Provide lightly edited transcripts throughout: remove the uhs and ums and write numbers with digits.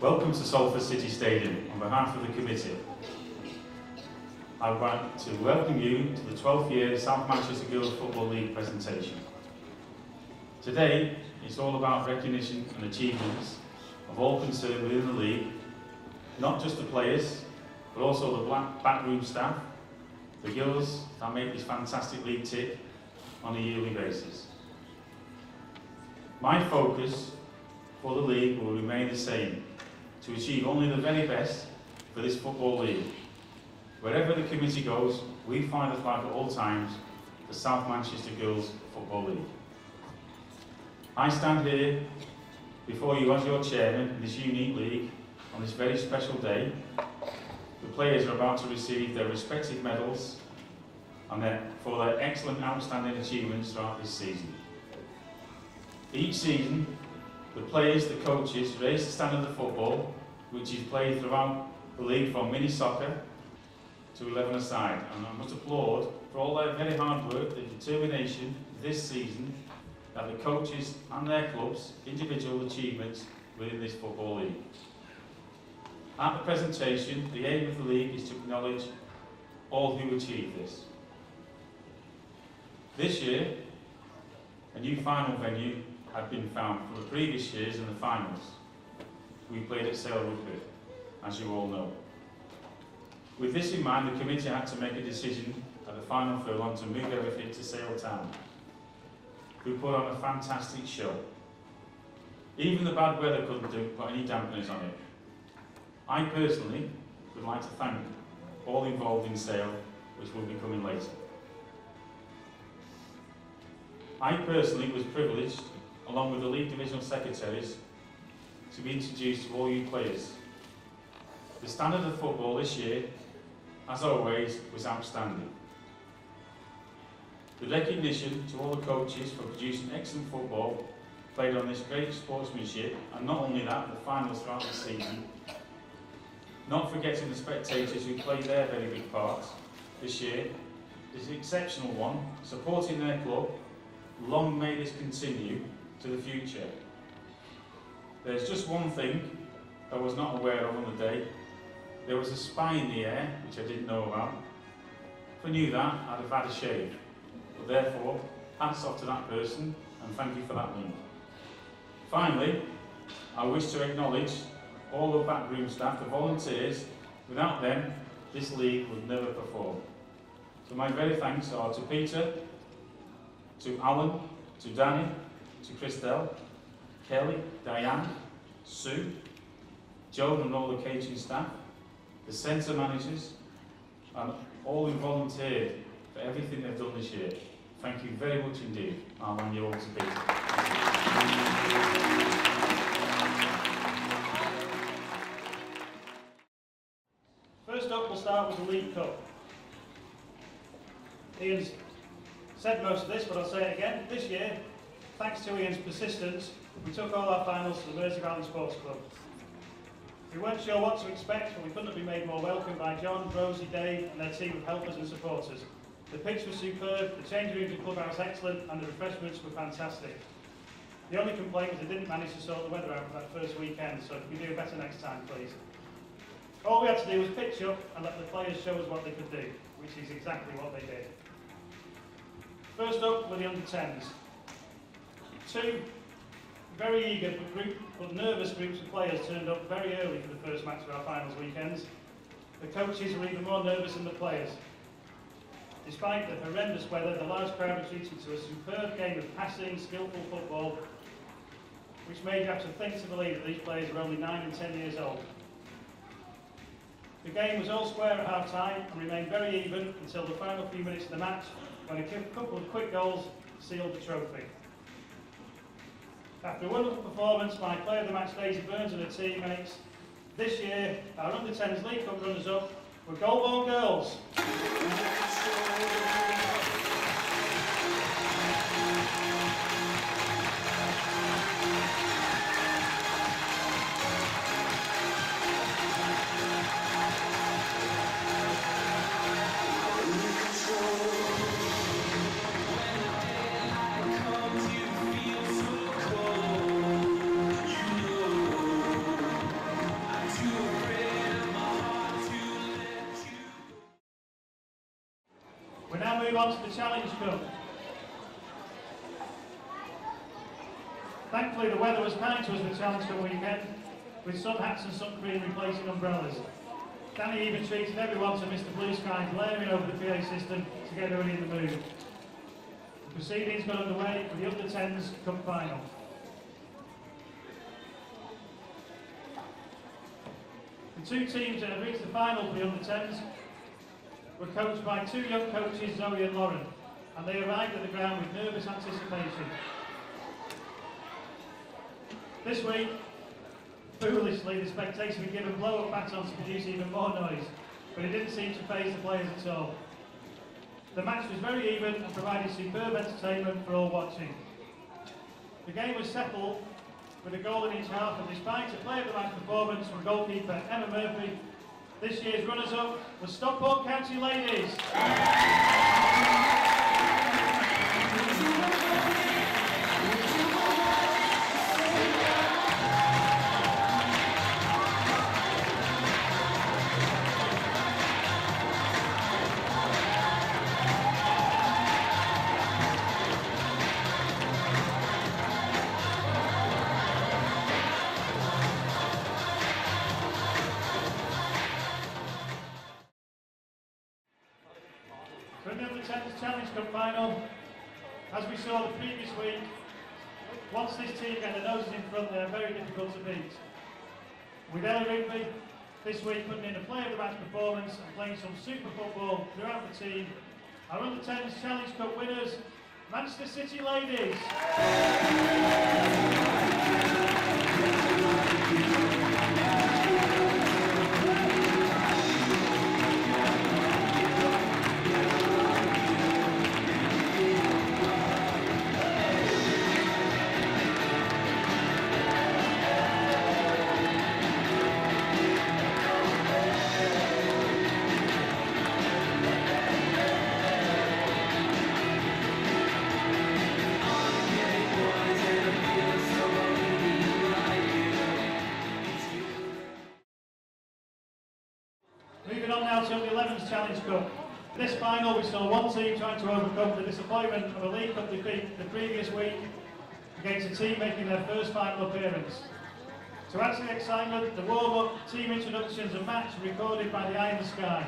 Welcome to Salford City Stadium. On behalf of the committee, I would like to welcome you to the 12th year South Manchester Girls Football League presentation. Today, it's all about recognition and achievements of all concerned within the league, not just the players, but also the backroom staff, the girls that make this fantastic league tick on a yearly basis. My focus for the league will remain the same, to achieve only the very best for this football league. Wherever the committee goes, we fly the flag at all times for South Manchester Girls Football League. I stand here before you as your chairman in this unique league on this very special day. The players are about to receive their respective medals and for their excellent, outstanding achievements throughout this season. Each season, the players, the coaches, raise the standard of football, which is played throughout the league from mini soccer to 11-a-side. And I must applaud for all their very hard work, the determination this season, that the coaches and their clubs' individual achievements within this football league. At the presentation, the aim of the league is to acknowledge all who achieved this. This year, a new final venue had been found for the previous years in the finals. We played at Sale Rugby, as you all know. With this in mind, the committee had to make a decision at the final furlong to move everything to Sale Town, who put on a fantastic show. Even the bad weather couldn't put any dampeners on it. I personally would like to thank all involved in Sale, which will be coming later. I personally was privileged, along with the League Divisional Secretaries, to be introduced to all you players. The standard of football this year, as always, was outstanding. The recognition to all the coaches for producing excellent football played on this great sportsmanship, and not only that, the finals throughout the season. Not forgetting the spectators who played their very big part this year. This exceptional one, supporting their club. Long may this continue to the future. There's just one thing I was not aware of on the day. There was a spy in the air, which I didn't know about. If I knew that, I'd have had a shave. But therefore, hats off to that person, and thank you for that link. Finally, I wish to acknowledge all the backroom staff, the volunteers. Without them, this league would never perform. So my very thanks are to Peter, to Alan, to Danny, to Christelle, Kelly, Diane, Sue, Joan and all the catering staff, the centre managers, and all who volunteered for everything they've done this year. Thank you very much indeed. I'll hand you over to Peter. First up, we'll start with the League Cup. Ian's said most of this, but I'll say it again. This year, thanks to Ian's persistence, we took all our finals to the Mersey Valley Sports Club. We weren't sure what to expect, but we couldn't have been made more welcome by John, Rosie, Dave and their team of helpers and supporters. The pitch was superb, the changing rooms and clubhouse excellent, and the refreshments were fantastic. The only complaint was they didn't manage to sort the weather out for that first weekend, so if we do better next time, please. All we had to do was pitch up and let the players show us what they could do, which is exactly what they did. First up were the under-10s. Two very eager but nervous groups of players turned up very early for the first match of our finals weekends. The coaches were even more nervous than the players. Despite the horrendous weather, the large crowd were treated to a superb game of passing, skillful football, which made you have to think to believe that these players were only 9 and 10 years old. The game was all square at half-time and remained very even until the final few minutes of the match, when a couple of quick goals sealed the trophy. After a wonderful performance by player of the match Daisy Burns and her teammates, this year our under-10s League Cup runners-up were Goulburn Girls. We now move on to the Challenge Cup. Thankfully the weather was kind to us for Challenge Cup weekend, with sun hats and sun cream replacing umbrellas. Danny even treated everyone to Mr. Blue Sky blaring over the PA system to get everyone in the mood. The proceedings got underway for the under-10s Cup final. The two teams that have reached the final for the under-10s were coached by two young coaches, Zoe and Lauren, and they arrived at the ground with nervous anticipation. This week, foolishly, the spectators were given blow-up batons to produce even more noise, but it didn't seem to faze the players at all. The match was very even and provided superb entertainment for all watching. The game was settled with a goal in each half, and despite a player of the match performance from goalkeeper Emma Murphy, this year's runners-up were Stockport County Ladies. For the under-10s Challenge Cup final, as we saw the previous week, once this team get their noses in front, they are very difficult to beat. With Ellie Rigby this week putting in a player of the match performance and playing some super football throughout the team, our under-10s Challenge Cup winners, Manchester City Ladies. Moving on now to the 11s Challenge Cup. This final, we saw one team trying to overcome the disappointment of a League Cup defeat the previous week against a team making their first final appearance. To add to the excitement, the warm-up, team introductions and match were recorded by the Eye in the Sky.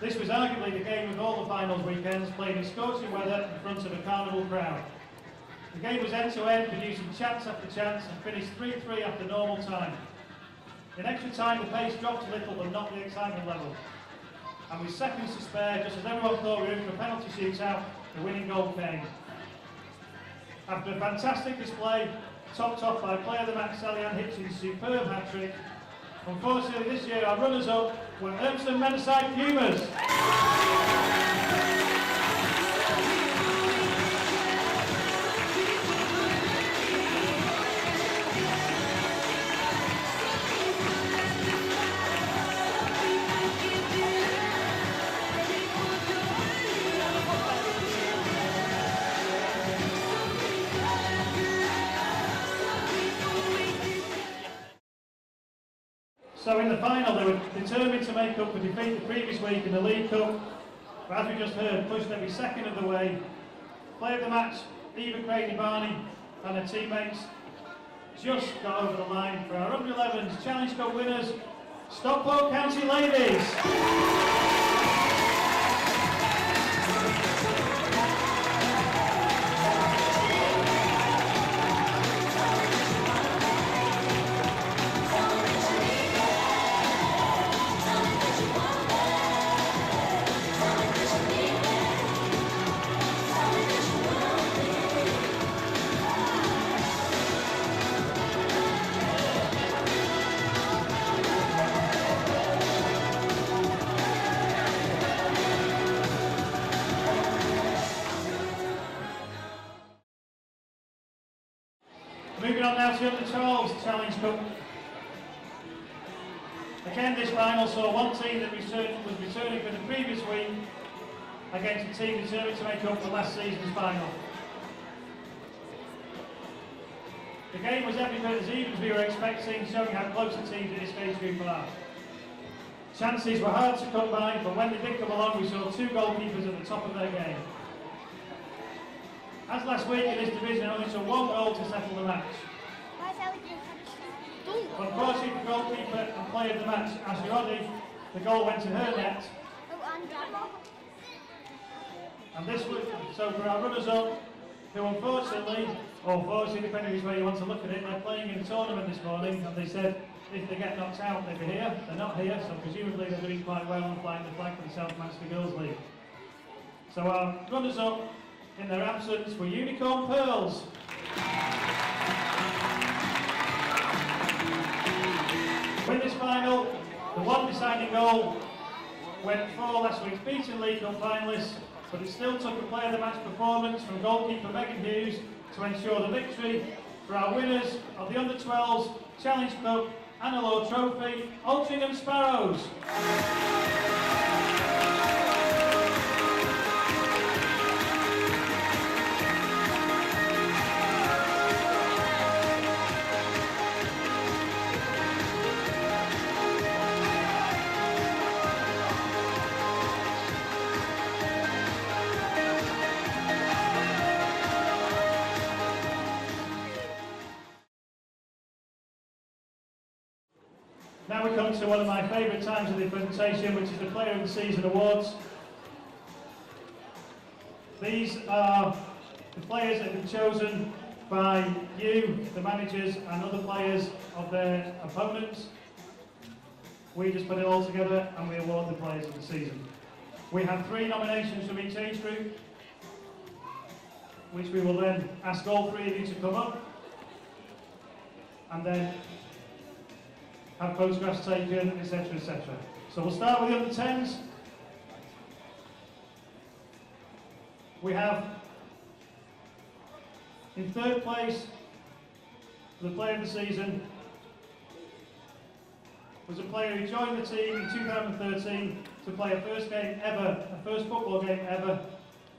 This was arguably the game of all the finals weekends, played in scorching weather in front of a carnival crowd. The game was end-to-end, producing chance after chance, and finished 3-3 after normal time. In extra time, the pace dropped a little, but not the excitement level. And with seconds to spare, just as everyone thought we were in for a penalty shootout, the winning goal came. After a fantastic display, topped off by player of the match Sally Ann Hitchens' superb hat-trick, Unfortunately, this year our runners-up were Urmston Meadowside Pumas. So in the final, they were determined to make up for defeat the previous week in the League Cup. But as we just heard, pushed every second of the way. Player of the match, Eva Craig-Barney and her teammates just got over the line for our under-11s Challenge Cup winners, Stockport County Ladies. Moving on now to the 12s Challenge Cup. Again, this final saw one team that was returning for the previous week against a team determined to make up for last season's final. The game was every bit as even as we were expecting, showing how close the teams in this stage group are. Chances were hard to come by, but when they did come along, we saw two goalkeepers at the top of their game. As last week in this division, only took one goal to settle the match. Unfortunately for goalkeeper and player of the match, Ashley Roddy, the goal went in her net. And this was, so for our runners-up, who unfortunately, or fortunately, depending which way you want to look at it, they're playing in a tournament this morning, and they said if they get knocked out, they'll be here. They're not here, so presumably they're doing quite well and flying the flag for the South Manchester Girls League. So our runners-up, in their absence, were Unicorn Pearls. Win this final, the one deciding goal went for last week's beaten League Cup finalists, but it still took a player of the match performance from goalkeeper Megan Hughes to ensure the victory for our winners of the Under-12s Challenge Cup Annalore Trophy, Altrincham Sparrows. Now we come to one of my favourite times of the presentation, which is the Player of the Season Awards. These are the players that have been chosen by you, the managers, and other players of their opponents. We just put it all together and we award the Players of the Season. We have 3 nominations from each age group, which we will then ask all 3 of you to come up, and then have photographs taken, etc, etc. So we'll start with the under-10s. We have, in 3rd place, for the Player of the Season, was a player who joined the team in 2013 to play a first game ever, a first football game ever,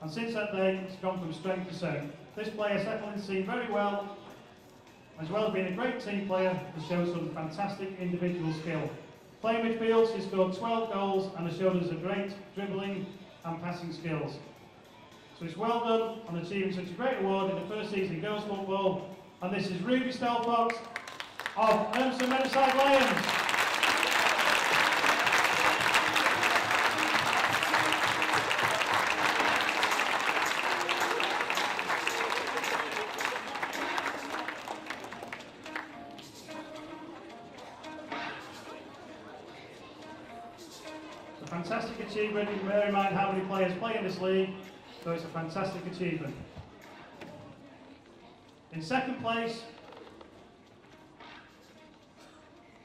and since that day it's gone from strength to strength. This player settled in the team very well as being a great team player, has shown some fantastic individual skill. Playing midfield, he scored 12 goals and has shown us a great dribbling and passing skills. So it's well done on achieving such a great award in the first season in girls football. And this is Ruby Stelfox of Urmston Meadowside Lions. Fantastic achievement. You can bear in mind how many players play in this league, so it's a fantastic achievement. In 2nd place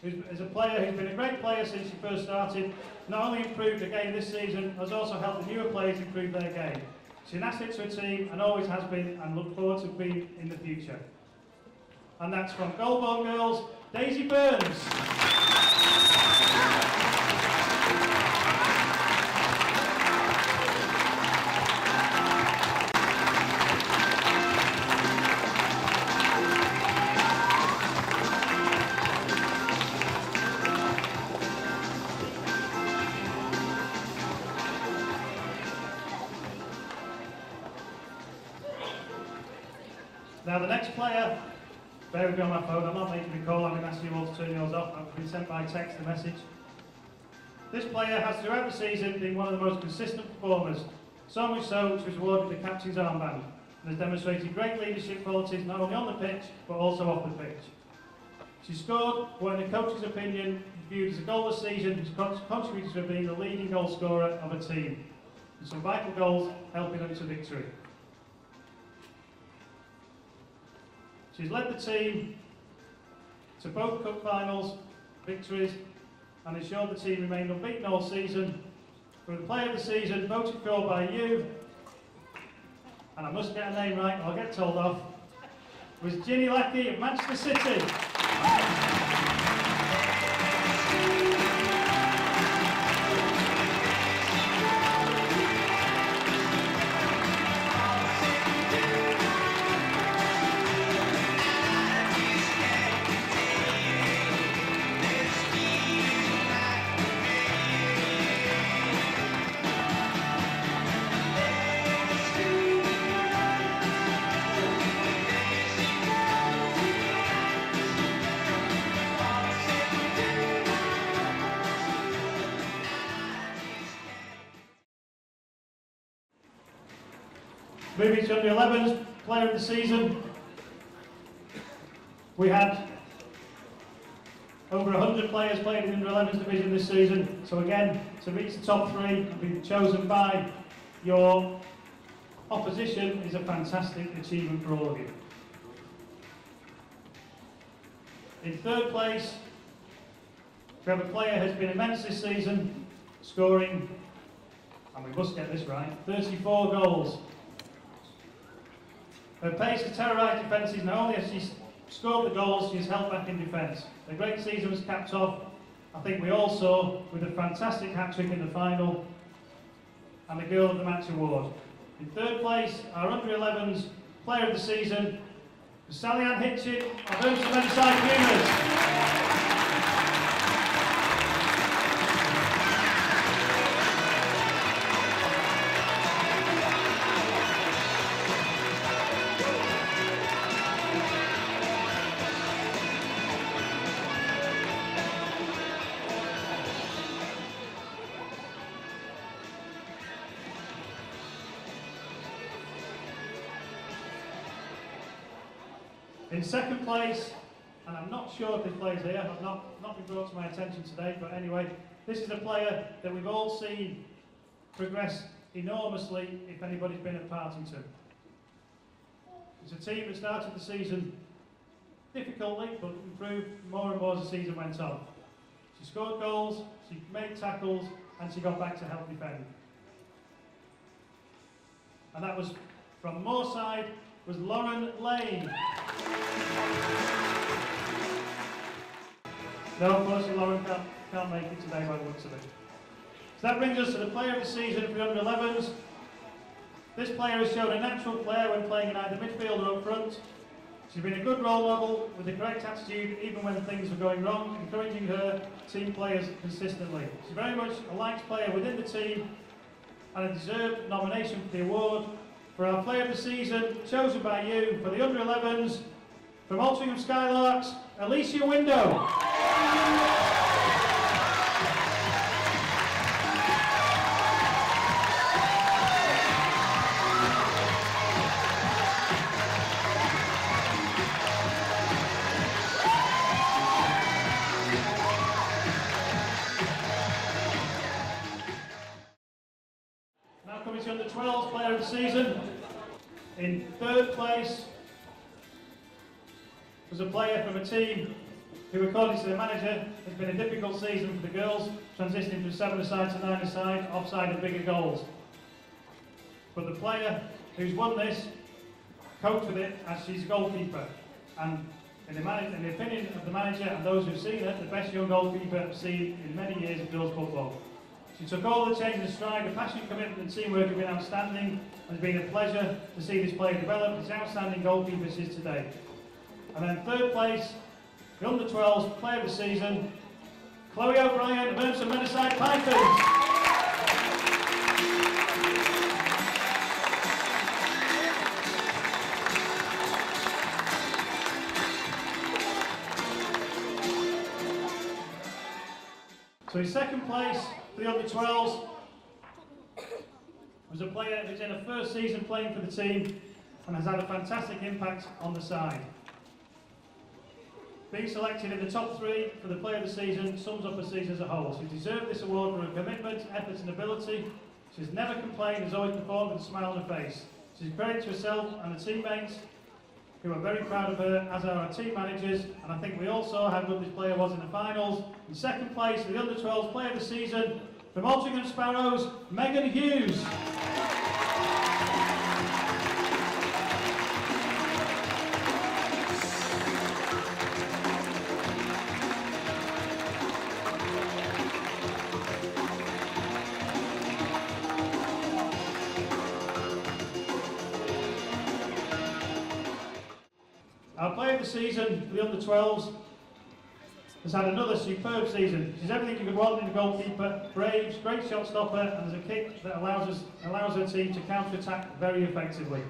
is a player who's been a great player since he first started, not only improved the game this season, has also helped the newer players improve their game. She's an asset to a team and always has been, and look forward to being in the future. And that's from Goldborn Girls, Daisy Burns. Now the next player, bear with me on my phone, I'm not making a call, I'm going to ask you all to turn yours off. I've been sent by text a message. This player has throughout the season been one of the most consistent performers, so much so she was awarded the captain's armband and has demonstrated great leadership qualities not only on the pitch but also off the pitch. She scored what in the coach's opinion is viewed as a goal this season, which contributed to being the leading goal scorer of a team, and some vital goals helping them to victory. She's led the team to both cup finals victories and ensured the team remained unbeaten all season. For the player of the season, voted for by you, and I must get a name right or I'll get told off, was Ginny Lackey of Manchester City. Moving to under 11s, player of the season. We had over 100 players playing in the under 11s division this season. So again, to reach the top three and be chosen by your opposition is a fantastic achievement for all of you. In third place, we have a player who has been immense this season, scoring, and we must get this right, 34 goals. Her pace to terrorise defences, not only has she scored the goals, she's held back in defence. The great season was capped off, I think we all saw, with a fantastic hat-trick in the final and the Girl of the Match award. In third place, our under-11s player of the season was Sally Ann Hitchin of Urmston Meadowside Pumas. In second place, and I'm not sure if this player's here, I've not been brought to my attention today, but anyway, this is a player that we've all seen progress enormously if anybody's been at Partington. It's a team that started the season difficultly, but improved more and more as the season went on. She scored goals, she made tackles, and she got back to help defend. And that was from Moorside, was Lauren Lane. No, unfortunately Lauren can't make it today by the looks of it. So that brings us to the player of the season for the under-11s. This player has shown a natural flair when playing in either midfield or up front. She's been a good role model with the correct attitude even when things were going wrong, encouraging her team players consistently. She's very much a liked player within the team and a deserved nomination for the award. For our player of the season, chosen by you for the under-11s, from Altrincham Skylarks, Alicia Window. Now coming to under 12s player of the season. In third place was a player from a team who, according to the manager, has been a difficult season for the girls, transitioning from 7-a-side to 9-a-side, offside and bigger goals. But the player who's won this coped with it as she's a goalkeeper. And in the opinion of the manager and those who've seen her, the best young goalkeeper I've seen in many years of girls football. She took all the changes in stride, her passion, commitment and teamwork have been outstanding, and it's been a pleasure to see this player develop as outstanding goalkeeper she is today. And then third place, the under-12s player of the season, Chloe O'Brien of Urmson Meadowside Pipers. So in second place for the under-12s was a player who's in her first season playing for the team and has had a fantastic impact on the side. Being selected in the top 3 for the player of the season sums up her season as a whole. She deserved this award for her commitment, effort and ability. She's never complained, has always performed with a smile on her face. She's a credit to herself and her teammates, who are very proud of her, as are our team managers, and I think we all saw how good this player was in the finals. In second place for the under-12s player of the season, from Altrincham Sparrows, Megan Hughes. Our player of the season for the under-12s has had another superb season. She's everything you could want in a goalkeeper, brave, great shot stopper, and has a kick that allows her team to counter-attack very effectively.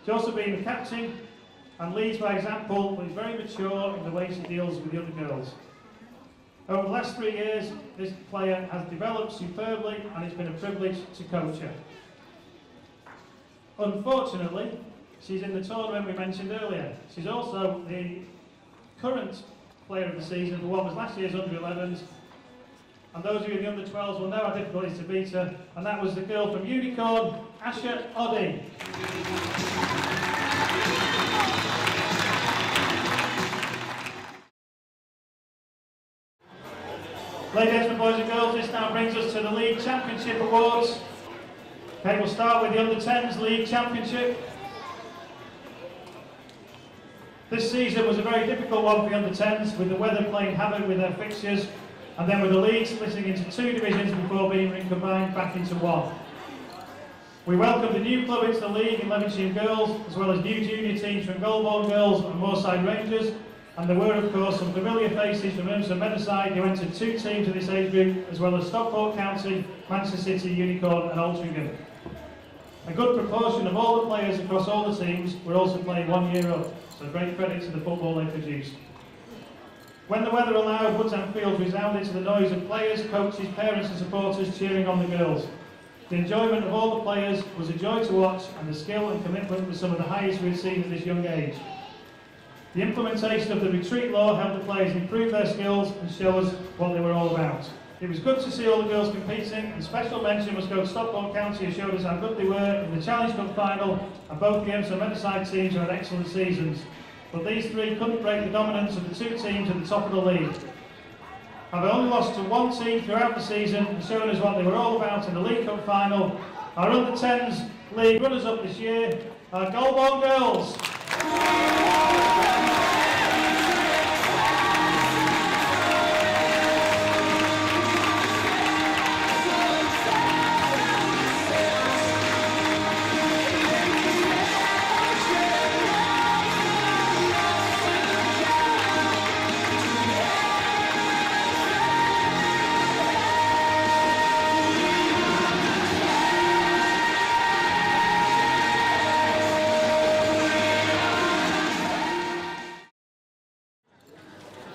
She's also been the captain and leads by example, but is very mature in the way she deals with the other girls. Over the last 3 years, this player has developed superbly, and it's been a privilege to coach her. Unfortunately, she's in the tournament we mentioned earlier. She's also the current player of the season for what was last year's under-11s. And those of you in the under-12s will know how difficult it is to beat her. And that was the girl from Unicorn, Asha Oddy. Ladies and gentlemen, boys and girls, this now brings us to the League Championship Awards. Okay, we'll start with the under-10s League Championship. This season was a very difficult one for the under-10s, with the weather playing havoc with their fixtures, and then with the league splitting into 2 divisions before being recombined back into 1. We welcomed a new club into the league in Levenshulme Girls, as well as new junior teams from Goulburn Girls and Moorside Rangers, and there were of course some familiar faces from Urmson Meadowside who entered 2 teams of this age group, as well as Stockport County, Manchester City, Unicorn and Altrincham. A good proportion of all the players across all the teams were also playing 1 year up, so great credit to the football they produced. When the weather allowed, Woodtown Field resounded to the noise of players, coaches, parents and supporters cheering on the girls. The enjoyment of all the players was a joy to watch, and the skill and commitment were some of the highest we've seen at this young age. The implementation of the retreat law helped the players improve their skills and show us what they were all about. It was good to see all the girls competing, and special mention must go to Stockport County, who showed us how good they were in the Challenge Cup final, and both the Urmson Meadowside teams had excellent seasons. But these 3 couldn't break the dominance of the 2 teams at the top of the league. Having only lost to 1 team throughout the season and showing us what they were all about in the League Cup final, our under-10s league runners-up this year are Goulburn Girls.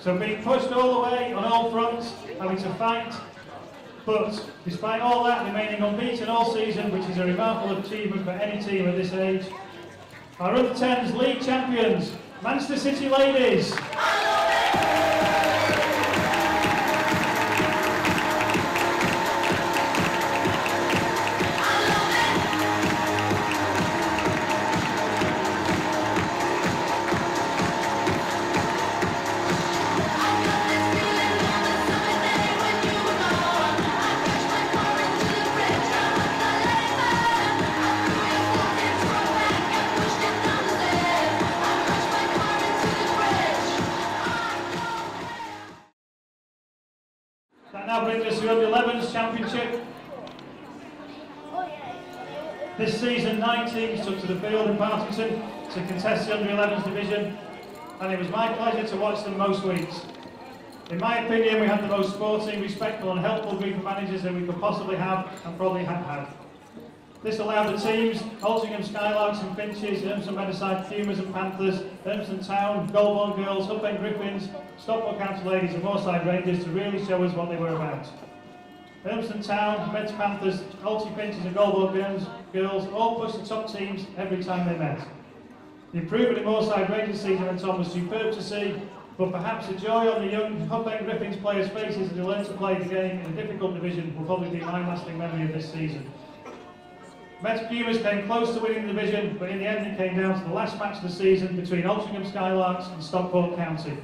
So being pushed all the way on all fronts, having to fight, but despite all that, remaining unbeaten all season, which is a remarkable achievement for any team at this age. Our under-10s league champions, Manchester City Ladies. That now brings us to the Under-11s Championship. This season, 9 teams took to the field in Partington to contest the Under-11s division, and it was my pleasure to watch them most weeks. In my opinion, we had the most sporting, respectful and helpful group of managers that we could possibly have and probably have had. This allowed the teams, Altrincham Skylarks and Finches, Urmston Meadowside Pumas and Panthers, Urmston Town, Goulburn Girls, Hook End Griffins, Stockport County Ladies and Moorside Rangers to really show us what they were about. Urmston Town, Meds Panthers, Alty Finches and Goulburn Girls all pushed the top teams every time they met. The improvement in Moorside Rangers season went on was superb to see, but perhaps the joy on the young Hook End Griffins players' faces as they learned to play the game in a difficult division will probably be my lasting memory of this season. Meds Pumas came close to winning the division, but in the end it came down to the last match of the season between Altrincham Skylarks and Stockport County.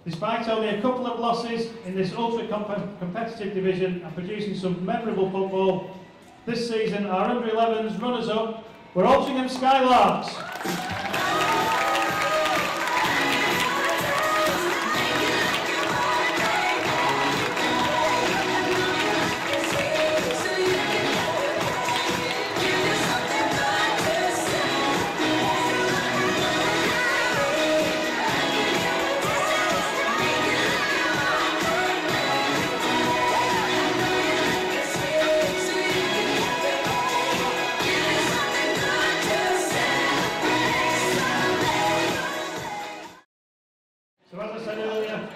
Despite only a couple of losses in this ultra-competitive division and producing some memorable football, this season our Under-11s runners-up were Altrincham Skylarks. So as I said earlier,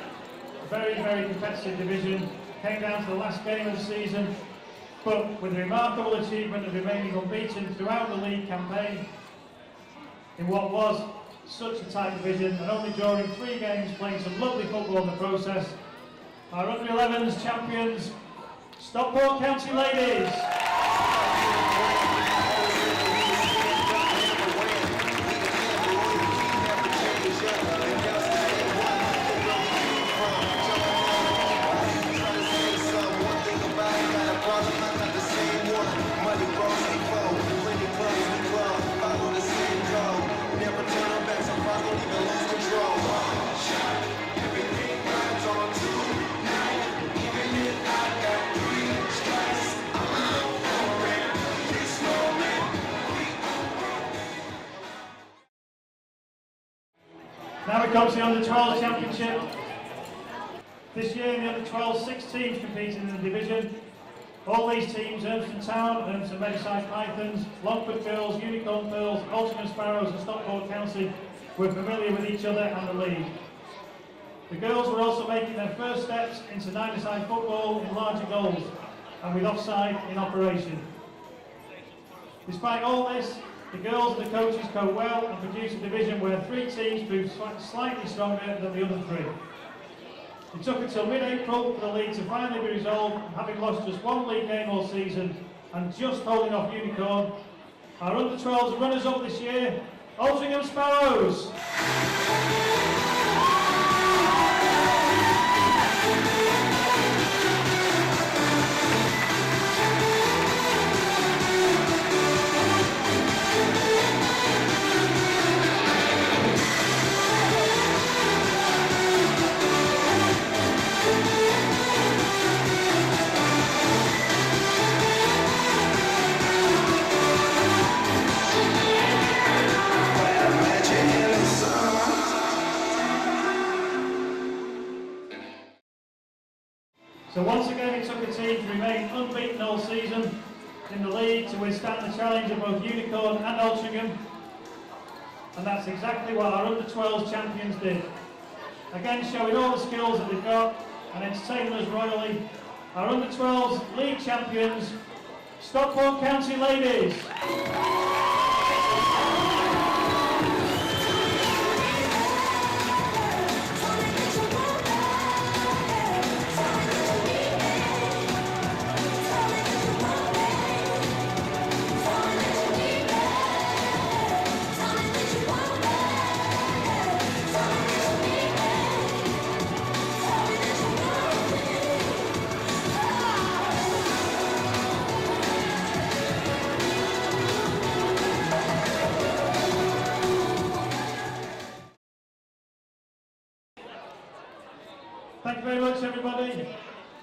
a very, very competitive division, came down to the last game of the season, but with the remarkable achievement of remaining unbeaten throughout the league campaign, in what was such a tight division, and only drawing 3 games, playing some lovely football in the process, our Under-11s champions, Stockport County Ladies. Now we come to the Under-12 Championship. This year in the Under-12, 6 teams competing in the division. All these teams, Urmston Town, Urmston Meadowside Pythons, Longford Girls, Unicorn Pearls, Altrincham Sparrows and Stockport County were familiar with each other and the league. The girls were also making their first steps into 9-a-side football in larger goals and with offside in operation. Despite all this, the girls and the coaches cope well and produce a division where 3 teams proved slightly stronger than the other 3. It took until mid-April for the league to finally be resolved, having lost just 1 league game all season and just holding off Unicorn. Our Under-12s runners-up this year, Altrincham Sparrows. So once again it took a team to remain unbeaten all season in the league to withstand the challenge of both Unicorn and Altrincham, and that's exactly what our Under-12 champions did. Again showing all the skills that they've got and entertaining us royally, our Under-12 league champions, Stockport County Ladies. Thank you very much, everybody.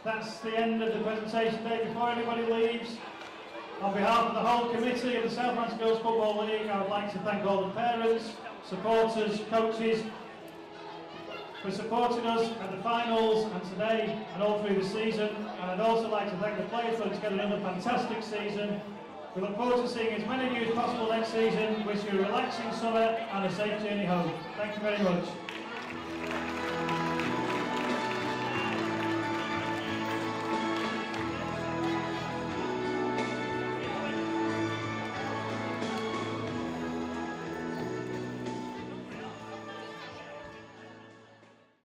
That's the end of the presentation day. Before anybody leaves, on behalf of the whole committee of the Southland Girls Football League, I would like to thank all the parents, supporters, coaches for supporting us at the finals and today and all through the season. And I'd also like to thank the players for putting together another fantastic season. We look forward to seeing as many of you as possible next season. Wish you a relaxing summer and a safe journey home. Thank you very much.